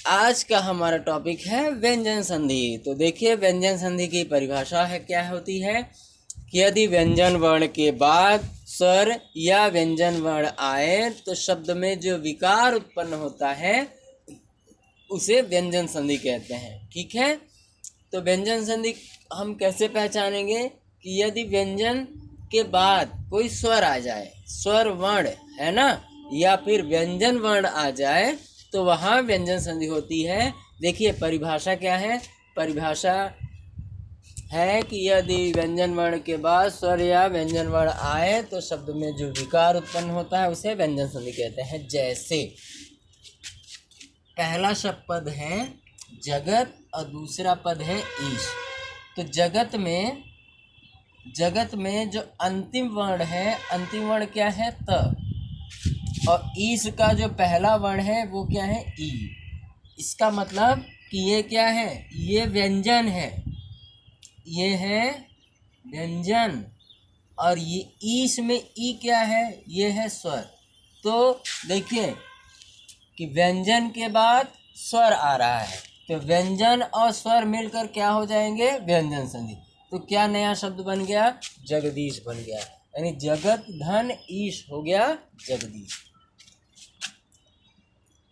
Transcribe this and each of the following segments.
आज का हमारा टॉपिक है व्यंजन संधि। तो देखिए व्यंजन संधि की परिभाषा है क्या होती है कि यदि व्यंजन वर्ण के बाद स्वर या व्यंजन वर्ण आए तो शब्द में जो विकार उत्पन्न होता है उसे व्यंजन संधि कहते हैं। ठीक है, तो व्यंजन संधि हम कैसे पहचानेंगे कि यदि व्यंजन के बाद कोई स्वर आ जाए, स्वर वर्ण है ना, या फिर व्यंजन वर्ण आ जाए तो वहाँ व्यंजन संधि होती है। देखिए परिभाषा क्या है, परिभाषा है कि यदि व्यंजन वर्ण के बाद स्वर या व्यंजन वर्ण आए तो शब्द में जो विकार उत्पन्न होता है उसे व्यंजन संधि कहते हैं। जैसे पहला शब्द पद है जगत और दूसरा पद है ईश। तो जगत में जो अंतिम वर्ण है, अंतिम वर्ण क्या है त, और ईश का जो पहला वर्ण है वो क्या है ई। इसका मतलब कि ये क्या है, ये व्यंजन है, ये है व्यंजन, और ये ईश में ई क्या है, ये है स्वर। तो देखिए कि व्यंजन के बाद स्वर आ रहा है तो व्यंजन और स्वर मिलकर क्या हो जाएंगे, व्यंजन संधि। तो क्या नया शब्द बन गया, जगदीश बन गया, यानी जगत धन ईश हो गया जगदीश।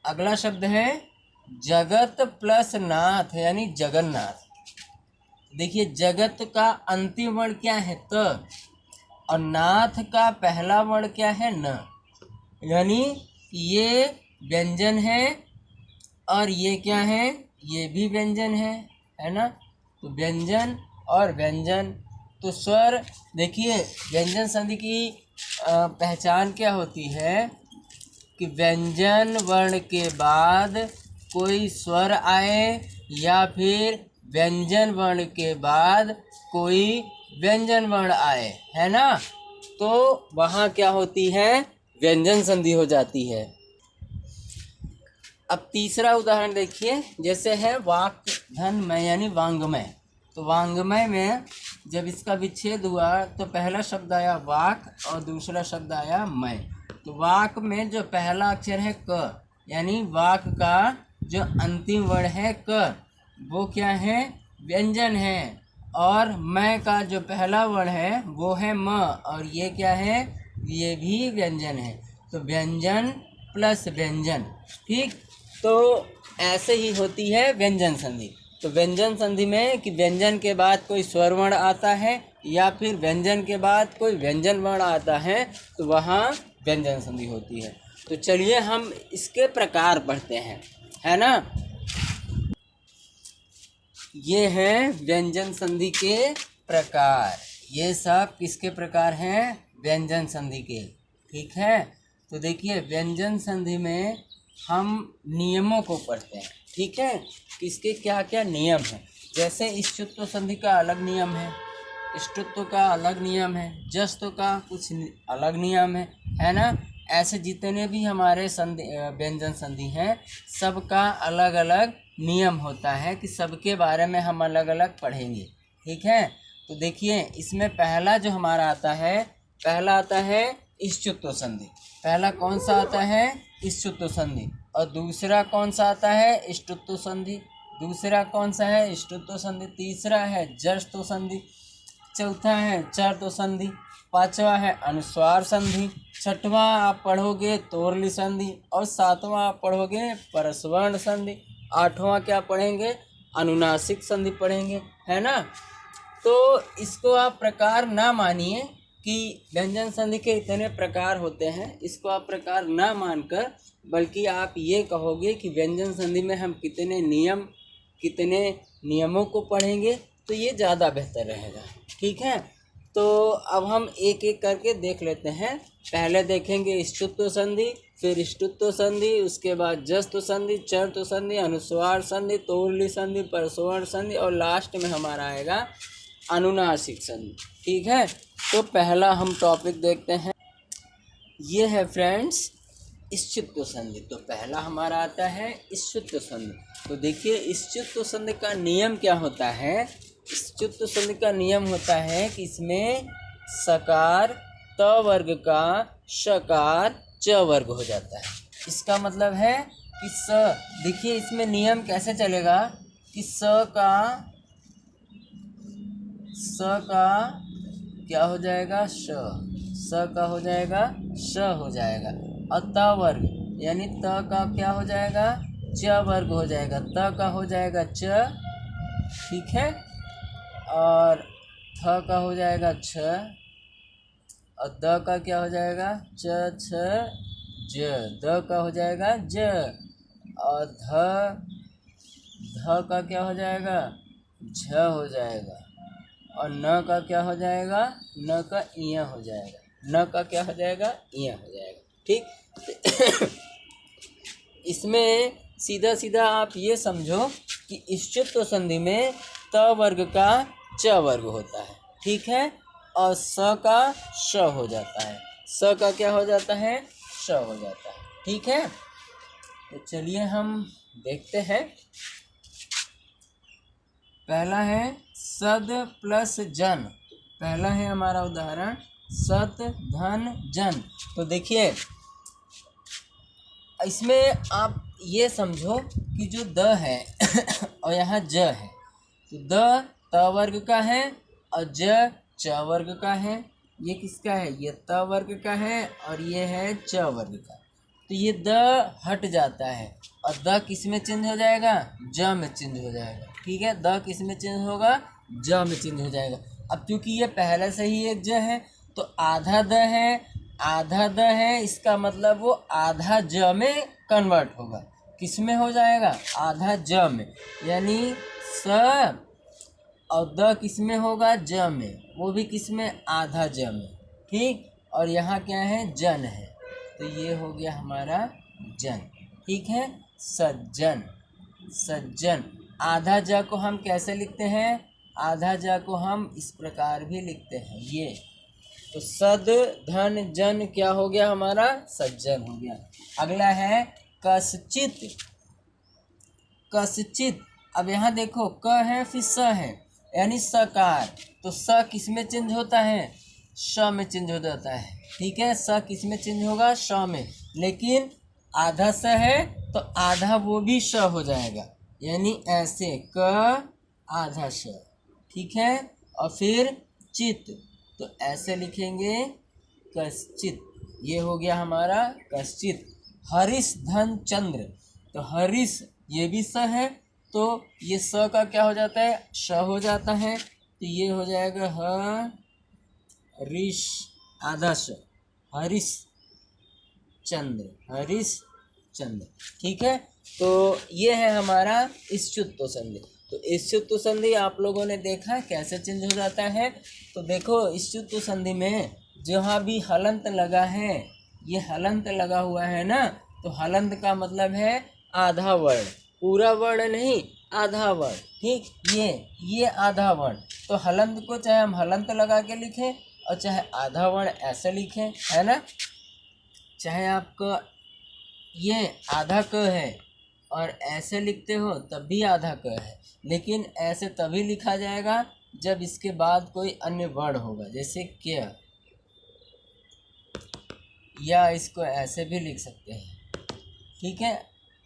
अगला शब्द है जगत प्लस नाथ यानी जगन्नाथ। देखिए जगत का अंतिम वर्ण क्या है त, और नाथ का पहला वर्ण क्या है न, यानी ये व्यंजन है और ये क्या है, ये भी व्यंजन है ना। तो व्यंजन और व्यंजन, तो स्वर, देखिए व्यंजन संधि की पहचान क्या होती है कि व्यंजन वर्ण के बाद कोई स्वर आए या फिर व्यंजन वर्ण के बाद कोई व्यंजन वर्ण आए, है ना, तो वहाँ क्या होती है, व्यंजन संधि हो जाती है। अब तीसरा उदाहरण देखिए, जैसे है वाक धनमय यानी वांग्मय। तो वांग्मय में जब इसका विच्छेद हुआ तो पहला शब्द आया वाक और दूसरा शब्द आया मय। तो वाक में जो पहला अक्षर है क, यानी वाक का जो अंतिम वर्ण है क, वो क्या है, व्यंजन है, और मय का जो पहला वर्ण है वो है म, और ये क्या है, ये भी व्यंजन है। तो व्यंजन प्लस व्यंजन, ठीक। तो ऐसे ही होती है व्यंजन संधि। तो व्यंजन संधि में कि व्यंजन के बाद कोई स्वर वर्ण आता है या फिर व्यंजन के बाद कोई व्यंजन वर्ण आता है तो वहाँ व्यंजन संधि होती है। तो चलिए हम इसके प्रकार पढ़ते हैं, है ना। ये हैं व्यंजन संधि के प्रकार, ये सब किसके प्रकार हैं, व्यंजन संधि के। ठीक है, तो देखिए व्यंजन संधि में हम नियमों को पढ़ते हैं। ठीक है, किसके क्या क्या नियम हैं। जैसे इष्टुत्व संधि का अलग नियम है, इष्टुत्व का अलग नियम है, जस्तु का कुछ अलग नियम है ना। ऐसे जितने भी हमारे संधि व्यंजन संधि हैं सबका अलग अलग नियम होता है कि सबके बारे में हम अलग अलग पढ़ेंगे। ठीक है, तो देखिए इसमें पहला जो हमारा आता है, पहला आता है इष्टुत्व संधि। पहला कौन सा आता है, इष्टुत्व संधि। और दूसरा कौन सा आता है, इष्टुत्व संधि। दूसरा कौन सा है, इष्टुत्व संधि। तीसरा है जस्तु संधि। चौथा है चरत्व संधि। पांचवा है अनुस्वार संधि। छठवां आप पढ़ोगे तोरली संधि, और सातवां आप पढ़ोगे परस्वर्ण संधि। आठवां क्या पढ़ेंगे, अनुनासिक संधि पढ़ेंगे, है ना। तो इसको आप प्रकार ना मानिए कि व्यंजन संधि के इतने प्रकार होते हैं, इसको आप प्रकार ना मानकर बल्कि आप ये कहोगे कि व्यंजन संधि में हम कितने नियमों को पढ़ेंगे तो ये ज़्यादा बेहतर रहेगा। ठीक है, तो अब हम एक एक करके देख लेते हैं। पहले देखेंगे इष्टुत्व संधि, फिर इष्टुत्व संधि, उसके बाद जस्तु संधि, चरत्व संधि, अनुस्वार संधि, तोरली संधि, परस्वर्ण संधि, और लास्ट में हमारा आएगा अनुनासिक संधि। ठीक है, तो पहला हम टॉपिक देखते हैं, ये है फ्रेंड्स इष्टुत्व संधि। तो पहला हमारा आता है इष्टुत्व संधि। तो देखिए इष्टुत्व संधि का नियम क्या होता है, इष्टुत्व संधि का नियम होता है कि इसमें सकार त वर्ग का शकार च वर्ग हो जाता है। इसका मतलब है कि स, देखिए इसमें नियम कैसे चलेगा कि स का क्या हो जाएगा, स का हो जाएगा श हो जाएगा, और त वर्ग यानी त का क्या हो जाएगा, च वर्ग हो जाएगा, त का हो जाएगा च, ठीक है, और थ का हो जाएगा छ, और द का क्या हो जाएगा च छ ज, द का हो जाएगा ज, और ध का क्या हो जाएगा झ हो जाएगा, और न का क्या हो जाएगा, न का इया हो जाएगा, न का क्या हो जाएगा, इया हो जाएगा, ठीक। इसमें सीधा सीधा आप ये समझो कि इष्टुत्व संधि में त वर्ग का च वर्ग होता है, ठीक है, और स का श हो जाता है, स का क्या हो जाता है, श हो जाता है, ठीक है। तो चलिए हम देखते हैं। पहला है सद प्लस जन, पहला है हमारा उदाहरण सत धन जन। तो देखिए इसमें आप ये समझो कि जो द है और यहाँ ज है, तो द त वर्ग का है और ज च वर्ग का है। ये किसका है, ये त वर्ग का है और ये है च वर्ग का। तो ये द हट जाता है और द किस में चेंज हो जाएगा, ज में चेंज हो जाएगा, ठीक है। द किस में चेंज होगा, ज में चेंज हो जाएगा। अब क्योंकि ये पहले से ही एक ज है तो आधा द है, आधा द है, इसका मतलब वो आधा ज में कन्वर्ट होगा। किस में हो जाएगा, आधा ज में, यानी स और द किस में होगा, ज में, वो भी किस में, आधा ज में, ठीक। और यहाँ क्या है, जन है, तो ये हो गया हमारा जन, ठीक है। सज्जन, सज्जन। आधा ज को हम कैसे लिखते हैं, आधा ज को हम इस प्रकार भी लिखते हैं, ये। तो सद धन जन क्या हो गया हमारा, सज्जन हो गया। अगला है कश्चित, कश्चित। अब यहाँ देखो क है फिर स है, यानी सकार, तो स किस में चेंज होता है, श में चेंज हो जाता है, ठीक है। स किस में चेंज होगा, श में, लेकिन आधा स है तो आधा वो भी श हो जाएगा, यानी ऐसे क आधा श, ठीक है। और फिर चित, तो ऐसे लिखेंगे कश्चित, ये हो गया हमारा कश्चित। हरिश धन चंद्र, तो हरिश ये भी स है तो ये स का क्या हो जाता है, श हो जाता है, तो ये हो जाएगा हरिश आधा श, हरिश चंद्र, हरिश चंद्र, ठीक है। तो ये है हमारा इष्टुत्व संधि। तो इष्टुत्व संधि आप लोगों ने देखा कैसे चेंज हो जाता है। तो देखो इष्टुत्व संधि में जहाँ भी हलंत लगा है, ये हलंत लगा हुआ है ना, तो हलंत का मतलब है आधा वर्ण, पूरा वर्ण नहीं, आधा वर्ण, ठीक। ये आधा वर्ण, तो हलंत को चाहे हम हलंत लगा के लिखें और चाहे आधा वर्ण ऐसे लिखें, है ना। चाहे आपको ये आधा क है और ऐसे लिखते हो तब भी आधा क है, लेकिन ऐसे तभी लिखा जाएगा जब इसके बाद कोई अन्य वर्ण होगा, जैसे क्या, या इसको ऐसे भी लिख सकते हैं, ठीक है,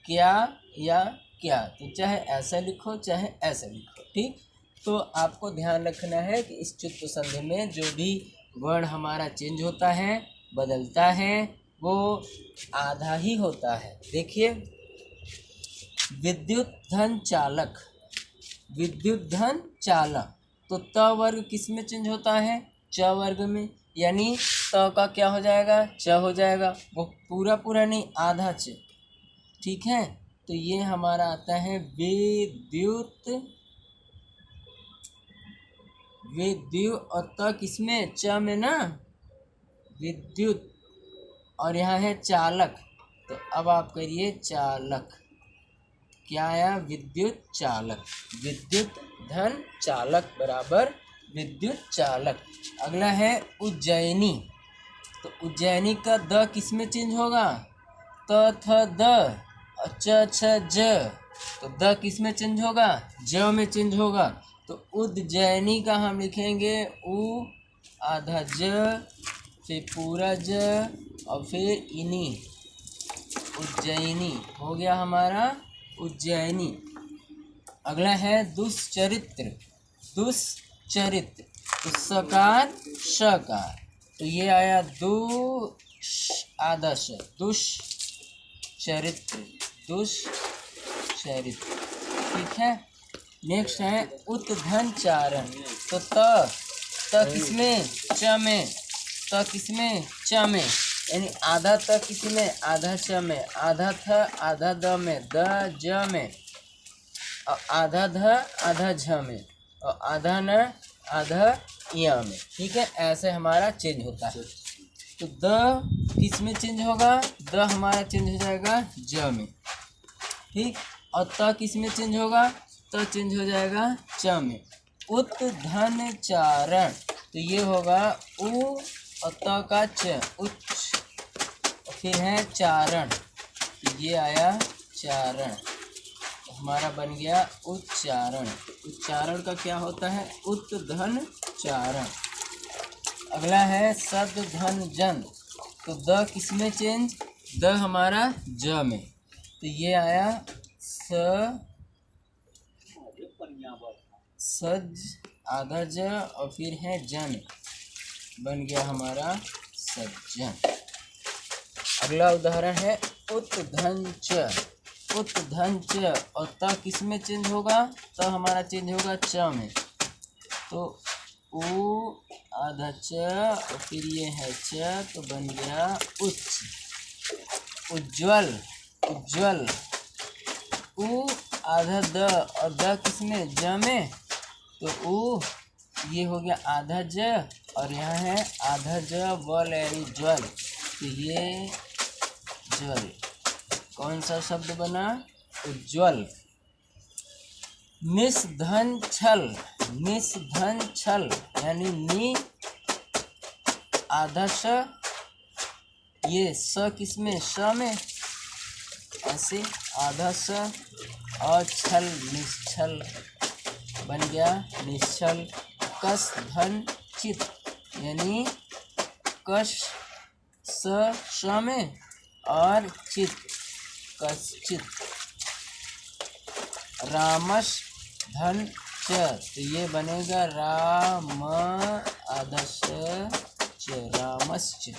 क्या या क्या, तो चाहे ऐसा लिखो चाहे ऐसे लिखो, ठीक। तो आपको ध्यान रखना है कि इस इष्टुत्व संधि में जो भी वर्ण हमारा चेंज होता है, बदलता है, वो आधा ही होता है। देखिए विद्युत धन चालक, विद्युत धन चालक, तो त वर्ग किस में चेंज होता है, च वर्ग में, यानी त का क्या हो जाएगा, च हो जाएगा, वो पूरा पूरा नहीं, आधा च, ठीक है। तो ये हमारा आता है विद्युत, विद्युत, और त किसमें, च में ना, विद्युत, और यहाँ है चालक, तो अब आप करिए चालक, क्या आया, विद्युत चालक, विद्युत धन चालक बराबर विद्युत चालक। अगला है उज्जैनी, तो उज्जैनी का द किस में चेंज होगा, त थ द और च छ ज, तो द किस में चेंज होगा, ज में चेंज होगा, तो उज्जैनी का हम लिखेंगे उ आधा ज, फिर पूरा ज, और फिर इनी, उज्जैनी हो गया हमारा उज्जैनी। अगला है दुष्चरित्र। दुष्चरित्र तो सकार शकार, तो ये आया आदर्श दुष्चरित्र। दुष्चरित्र ठीक है। नेक्स्ट है उत्धन चारण। तो त किसमें च में, त किसमें च में, यानी आधा त किसमें आधा च में, आधा थ आधा द में, द ज में, और आधा ध आधा झ में, और आधा न आधा य में। ठीक है, ऐसे हमारा चेंज होता है। तो द किस में चेंज होगा, द हमारा चेंज हो जाएगा ज में। ठीक, और त किस में चेंज होगा, त चेंज हो जाएगा च में। उत्धन चारण तो ये होगा उ और त का च, उच्च, और फिर है चारण, तो ये आया चारण, तो हमारा बन गया उच्चारण। उच्चारण का क्या होता है, उत्धन चारण। अगला है सदधन जन। तो द किस में चेंज, द हमारा ज में, तो ये आया सज आधा ज और फिर है जन, बन गया हमारा सज्जन। अगला उदाहरण है उत्धन च। उत्धन च और त किस में चेंज होगा, त हमारा चेंज होगा च में, तो उ आधा च और फिर ये है च, तो बन गया उच्च। उज्ज्वल। उज्ज्वल उ आधा द और द किस में ज में, तो उ ये हो गया आधा ज और यहाँ है आधा ज वल यानी ज्वल, तो ये ज्वल कौन सा शब्द बना, उज्ज्वल। निस्धन छल। निस्धन छल यानी नि आधा स, ये स किसमें स में, ऐसे आधा स और छल निश्छल, बन गया निश्छल। कस धन चित यानी कश स में और चित कश्चित। रामस धन च तो ये बनेगा राम आदर्श च, रामश्च।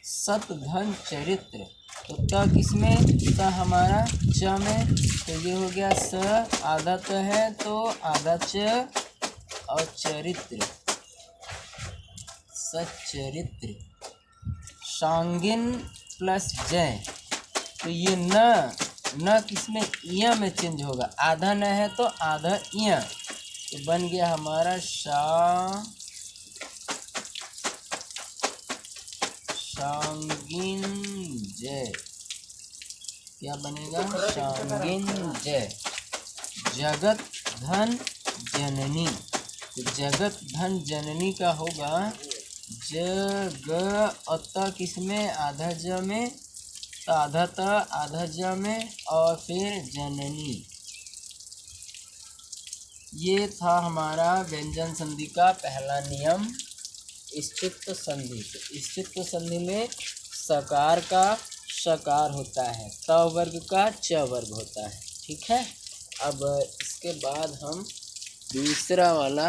सत धन चरित्र तो त किसमें, त हमारा च में, तो ये हो गया स आधा त है तो आधा च और चरित्र सच्चरित्र। सांगिन प्लस जय तो ये न किसमें य में चेंज होगा, आधा न है तो आधा य, तो बन गया हमारा सांगिन जय। क्या बनेगा, सांगिन जय। जगत धन जननी तो जगत धन जननी का होगा जग और त किसमें आधा ज में, तो आधा त आधा ज में और फिर जननी। ये था हमारा व्यंजन संधि का पहला नियम, स्थित्व संधि। तो स्थित्व संधि में सकार का शकार होता है, त वर्ग का च वर्ग होता है। ठीक है, अब इसके बाद हम दूसरा वाला